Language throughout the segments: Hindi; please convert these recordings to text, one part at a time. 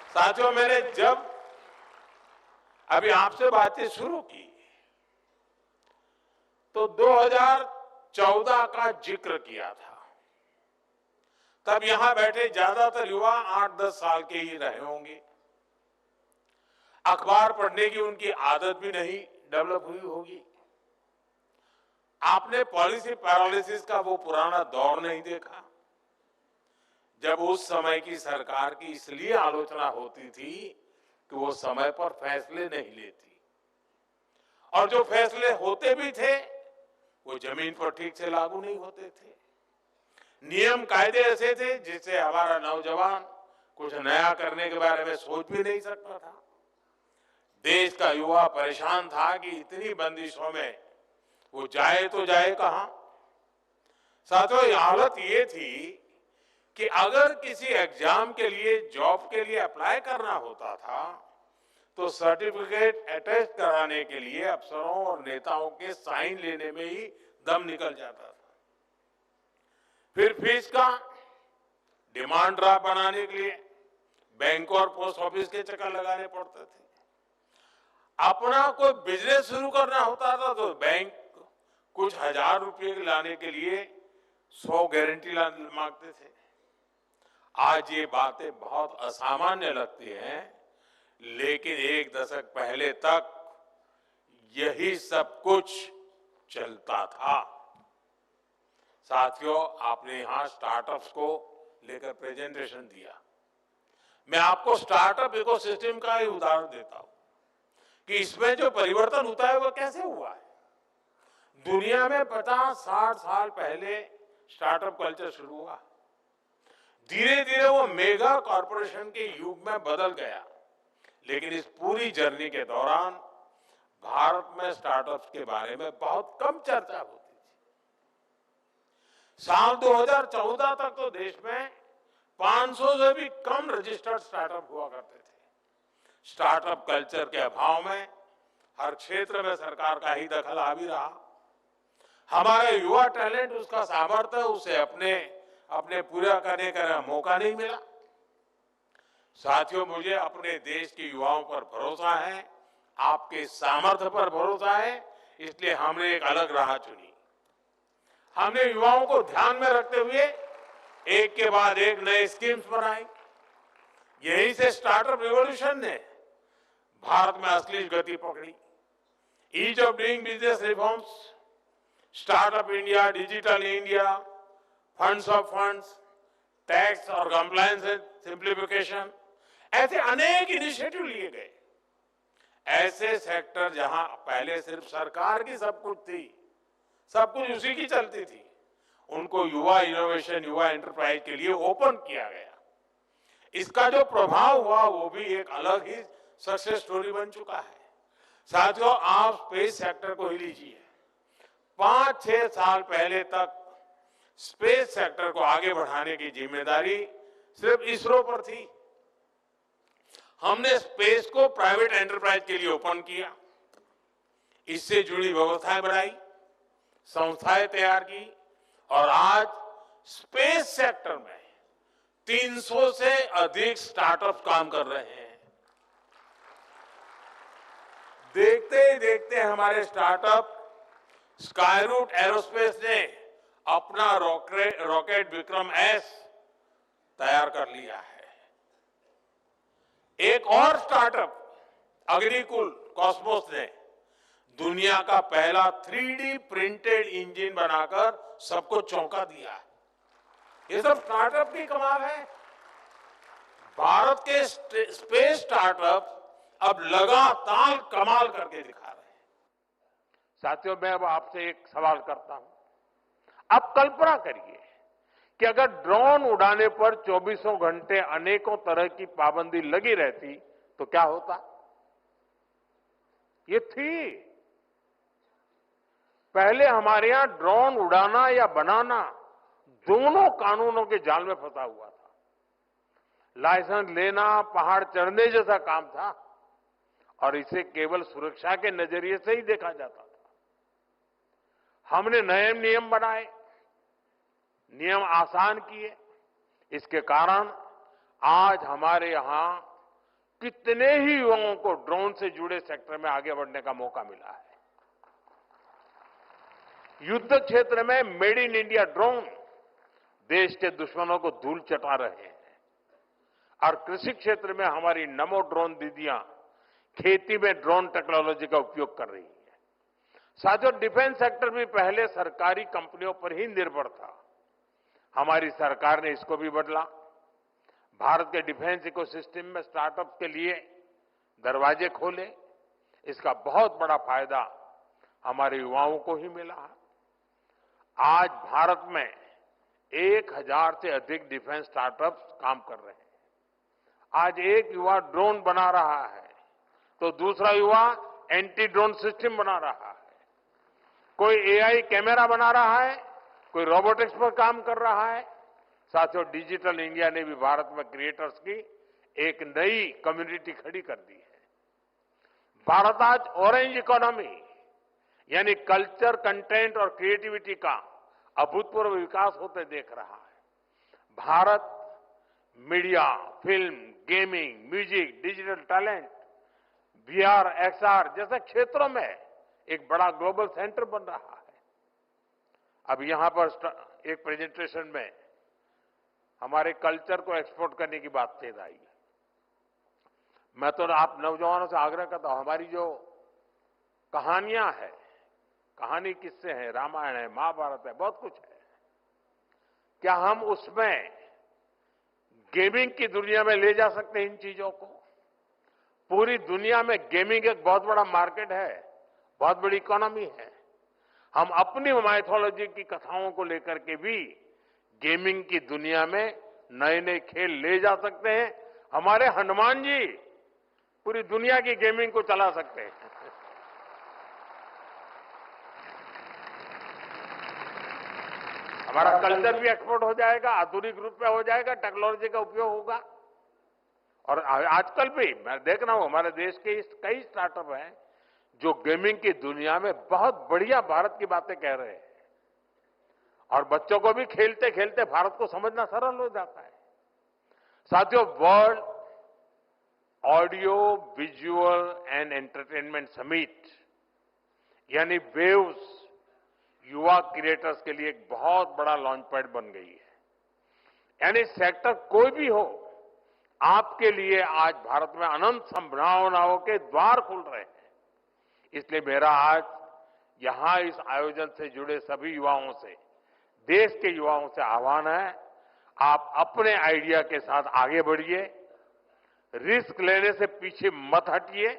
साथियों, मैंने जब अभी आपसे बातचीत शुरू की तो 2014 का जिक्र किया था। तब यहां बैठे ज्यादातर युवा 8-10 साल के ही रहे होंगे। अखबार पढ़ने की उनकी आदत भी नहीं डेवलप हुई होगी। आपने पॉलिसी पैरालिसिस का वो पुराना दौर नहीं देखा जब उस समय की सरकार की इसलिए आलोचना होती थी कि वो समय पर फैसले नहीं लेती, और जो फैसले होते भी थे वो जमीन पर ठीक से लागू नहीं होते थे। नियम कायदे ऐसे थे जिससे हमारा नौजवान कुछ नया करने के बारे में सोच भी नहीं सकता था। देश का युवा परेशान था कि इतनी बंदिशों में वो जाए तो जाए कहां। साथियों, हालत ये थी कि अगर किसी एग्जाम के लिए, जॉब के लिए अप्लाई करना होता था तो सर्टिफिकेट अटेस्ट कराने के लिए अफसरों और नेताओं के साइन लेने में ही दम निकल जाता था। फिर फीस का डिमांड ड्राफ्ट बनाने के लिए बैंक और पोस्ट ऑफिस के चक्कर लगाने पड़ते थे। अपना कोई बिजनेस शुरू करना होता था तो बैंक कुछ हजार रुपए लाने के लिए 100 गारंटी मांगते थे। आज ये बातें बहुत असामान्य लगती हैं, लेकिन एक दशक पहले तक यही सब कुछ चलता था। साथियों, आपने यहां स्टार्टअप्स को लेकर प्रेजेंटेशन दिया। मैं आपको स्टार्टअप इकोसिस्टम का ही उदाहरण देता हूं कि इसमें जो परिवर्तन होता है वो कैसे हुआ है। दुनिया में 50-60 साल पहले स्टार्टअप कल्चर शुरू हुआ। धीरे धीरे वो मेगा कॉरपोरेशन के युग में बदल गया, लेकिन इस पूरी जर्नी के दौरान भारत में स्टार्टअप्स के बारे में बहुत कम चर्चा होती थी। साल 2014 तक तो देश में 500 से भी कम रजिस्टर्ड स्टार्टअप हुआ करते थे। स्टार्टअप कल्चर के अभाव में हर क्षेत्र में सरकार का ही दखल आ भी रहा। हमारा युवा टैलेंट, उसका सामर्थ्य, उसे अपने पूरा करने का मौका नहीं मिला। साथियों, मुझे अपने देश के युवाओं पर भरोसा है, आपके सामर्थ्य पर भरोसा है, इसलिए हमने एक अलग राह चुनी। हमने युवाओं को ध्यान में रखते हुए एक के बाद एक नए स्कीम्स बनाई। यहीं से स्टार्टअप रिवॉल्यूशन ने भारत में असली गति पकड़ी। Ease of doing business reforms, startup India, digital India, funds of funds, tax और कंप्लायंस सिंप्लीफिकेशन, ऐसे अनेक इनिशिएटिव लिए गए। ऐसे सेक्टर जहां पहले सिर्फ सरकार की सब कुछ थी, सब कुछ उसी की चलती थी, उनको युवा इनोवेशन, युवा एंटरप्राइज के लिए ओपन किया गया। इसका जो प्रभाव हुआ वो भी एक अलग ही सक्सेस स्टोरी बन चुका है। साथियों, आप स्पेस सेक्टर को ही लीजिए। 5-6 साल पहले तक स्पेस सेक्टर को आगे बढ़ाने की जिम्मेदारी सिर्फ इसरो पर थी। हमने स्पेस को प्राइवेट एंटरप्राइज के लिए ओपन किया, इससे जुड़ी व्यवस्थाएं बनाई, संस्थाएं तैयार की, और आज स्पेस सेक्टर में 300 से अधिक स्टार्टअप काम कर रहे हैं। देखते ही देखते हमारे स्टार्टअप स्काईरूट एरोस्पेस ने अपना रॉकेट विक्रम एस तैयार कर लिया है। एक और स्टार्टअप अग्निकुल कॉस्मोस ने दुनिया का पहला 3D प्रिंटेड इंजन बनाकर सबको चौंका दिया है। ये सब स्टार्टअप की कमाल है। भारत के स्पेस स्टार्टअप अब लगातार कमाल करके दिखा रहे हैं। साथियों, मैं अब आपसे एक सवाल करता हूं। आप कल्पना करिए कि अगर ड्रोन उड़ाने पर 24 घंटे अनेकों तरह की पाबंदी लगी रहती तो क्या होता। ये थी। पहले हमारे यहां ड्रोन उड़ाना या बनाना दोनों कानूनों के जाल में फंसा हुआ था। लाइसेंस लेना पहाड़ चढ़ने जैसा काम था और इसे केवल सुरक्षा के नजरिए से ही देखा जाता था। हमने नए नियम बनाए, नियम आसान किए। इसके कारण आज हमारे यहां कितने ही युवाओं को ड्रोन से जुड़े सेक्टर में आगे बढ़ने का मौका मिला है। युद्ध क्षेत्र में मेड इन इंडिया ड्रोन देश के दुश्मनों को धूल चटा रहे हैं और कृषि क्षेत्र में हमारी नमो ड्रोन दीदियां खेती में ड्रोन टेक्नोलॉजी का उपयोग कर रही है। साथियों, डिफेंस सेक्टर भी पहले सरकारी कंपनियों पर ही निर्भर था। हमारी सरकार ने इसको भी बदला। भारत के डिफेंस इकोसिस्टम में स्टार्टअप के लिए दरवाजे खोले। इसका बहुत बड़ा फायदा हमारे युवाओं को ही मिला है। आज भारत में 1000 से अधिक डिफेंस स्टार्टअप्स काम कर रहे हैं। आज एक युवा ड्रोन बना रहा है तो दूसरा युवा एंटी ड्रोन सिस्टम बना रहा है। कोई एआई कैमरा बना रहा है, कोई रोबोटिक्स पर काम कर रहा है। साथियों, डिजिटल इंडिया ने भी भारत में क्रिएटर्स की एक नई कम्युनिटी खड़ी कर दी है। भारत आज ऑरेंज इकोनॉमी यानी कल्चर, कंटेंट और क्रिएटिविटी का अभूतपूर्व विकास होते देख रहा है। Bharat media, film, gaming, music, digital talent, VR, XR जैसे क्षेत्रों में एक बड़ा ग्लोबल सेंटर बन रहा है। अब यहां पर एक प्रेजेंटेशन में हमारे कल्चर को एक्सपोर्ट करने की बात कही आई है। मैं तो आप नौजवानों से आग्रह करता हूं, हमारी जो कहानियां हैं, कहानी किस्से हैं, रामायण है, महाभारत है, बहुत कुछ है। क्या हम उसमें गेमिंग की दुनिया में ले जा सकते हैं इन चीजों को? पूरी दुनिया में गेमिंग एक बहुत बड़ा मार्केट है, बहुत बड़ी इकोनॉमी है। हम अपनी माइथोलॉजी की कथाओं को लेकर के भी गेमिंग की दुनिया में नए नए खेल ले जा सकते हैं। हमारे हनुमान जी पूरी दुनिया की गेमिंग को चला सकते हैं। हमारा कल्चर भी एक्सपोर्ट हो जाएगा, आधुनिक रूप में हो जाएगा, टेक्नोलॉजी का उपयोग होगा। और आजकल भी मैं देख रहा हूं हमारे देश के कई स्टार्टअप हैं जो गेमिंग की दुनिया में बहुत बढ़िया भारत की बातें कह रहे हैं और बच्चों को भी खेलते खेलते भारत को समझना सरल हो जाता है। साथियों, world audio visual and entertainment summit यानी वेव्स युवा क्रिएटर्स के लिए एक बहुत बड़ा लॉन्च पैड बन गई है। यानी सेक्टर कोई भी हो, आपके लिए आज भारत में अनंत संभावनाओं के द्वार खुल रहे हैं। इसलिए मेरा आज यहां इस आयोजन से जुड़े सभी युवाओं से, देश के युवाओं से आह्वान है, आप अपने आइडिया के साथ आगे बढ़िए, रिस्क लेने से पीछे मत हटिए।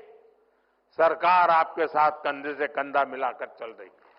सरकार आपके साथ कंधे से कंधा मिलाकर चल रही है।